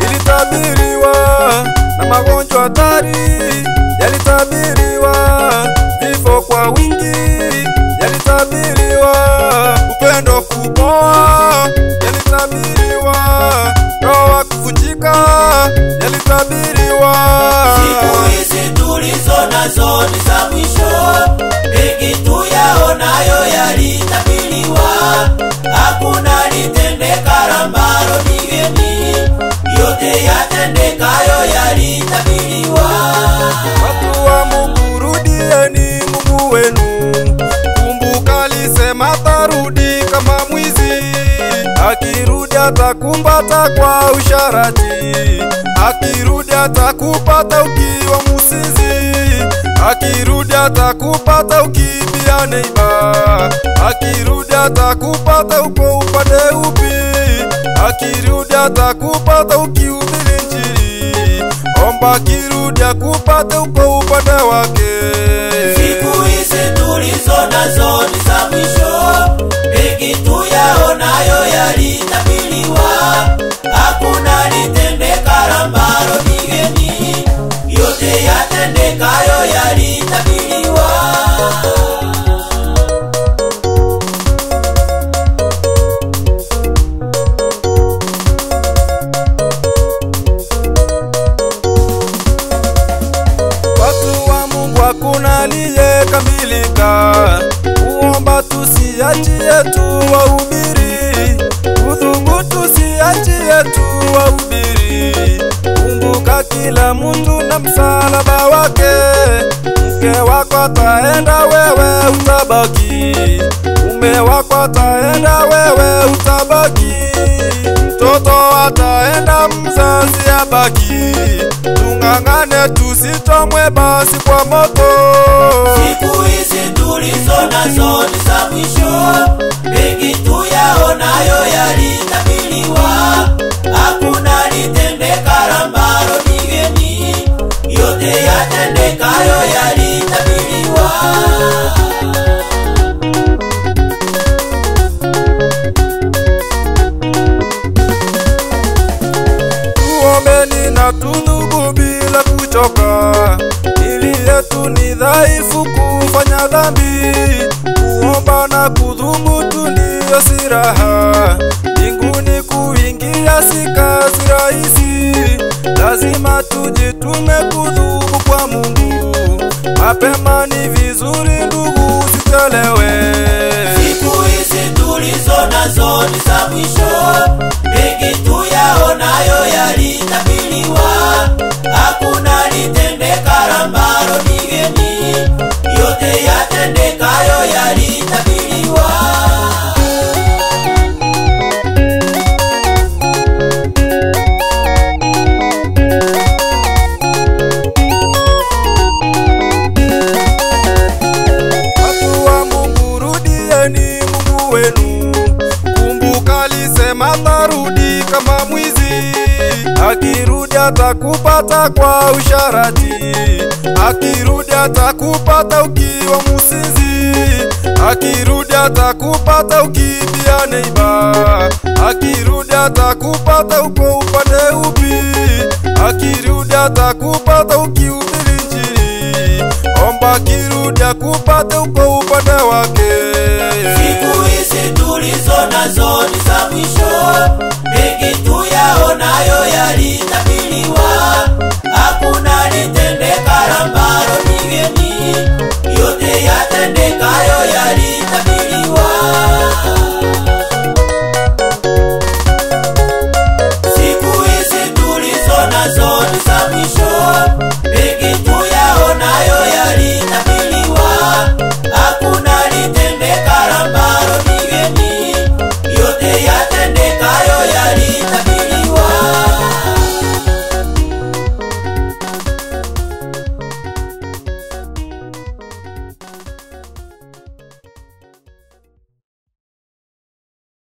Yalitabiriwa na magonjwa hatari, yalitabiriwa vifo kwa wingi, yalitabiriwa upendo kupoa, yalitabiriwa roho kuvunjika, yalitabiriwa. Siku hizi tulizo nazo ni za mwisho, mengi tuyaonayo yalitabiriwa, hakuna litendeka ambalo ni geni, yote yatendekayo yalitabiriwa. Watu wa Mungu, rudieni Mungu wenu, kumbuka alisema atarudi kama mwizi, akirudi atakupata kwa usharati, akirudi atakupata ukiwa musizi, akirudi atakupata ukibia neiba, akirudi atakupata uko upande upi, akirudi atakupata ukihubiri Injili, omba akirudi akupate uko upande wake. Siku hizi tulizo nazo ni za mwisho, mengi tuyaonayo yalitabiriwa, hakuna litendeka ambalo ni geni, yote yatendekayo yalitabiriwa. Watu wa Mungu, hakuna aliyekamilika, kuomba tusiachie tu wahubiri, kudhubutu tusiachie tu wahubiri, kumbuka kila mtu na msalaba wake, mke wako ataenda wewe utabaki, mume wako ataenda wewe utabaki, mtoto ataenda mzazi abaki, tungangane tusichomwe basi kwa moto. Siku hizi tulizo nazo ni za mwisho, mengi tuyaonayo yalitabiriwa, hakuna litendeka ambalo ni geni, yote yatendekayo yalitabiriwa. Tuombeni na tudhubu bila kuchoka, ili yetu ni dhaifu kufanya dhambi, kuomba na kudhubutu ndiyo silaha, mbinguni kuingia si kazi rahisi, lazima tujitume kudhubu kwa Mungu, mapema ni vizuri ndugu, usitelewe. Siku hizi tulizo nazo ni za mwisho, mengi tuyaonayo yalitabiriwa, hakuna litendeka ambalo ni geni, yote yatendekayo yalitabiriwa. Watu wa Mungu, rudieni Mungu wenu, kumbuka alisema atarudi kama mwizi, akirudi atakupata kwa usharati, akirudi atakupata ukiwa musizi, akirudi atakupata ukibia neiba, akirudi atakupata uko upande upi, akirudi atakupata ukihubiri Injili, omba akirudi akupate uko upande wake. Siku hizi tulizo nazo ni za mwisho, mengi tuyaonayo yalitabiriwa, hakuna litendeka ambalo ni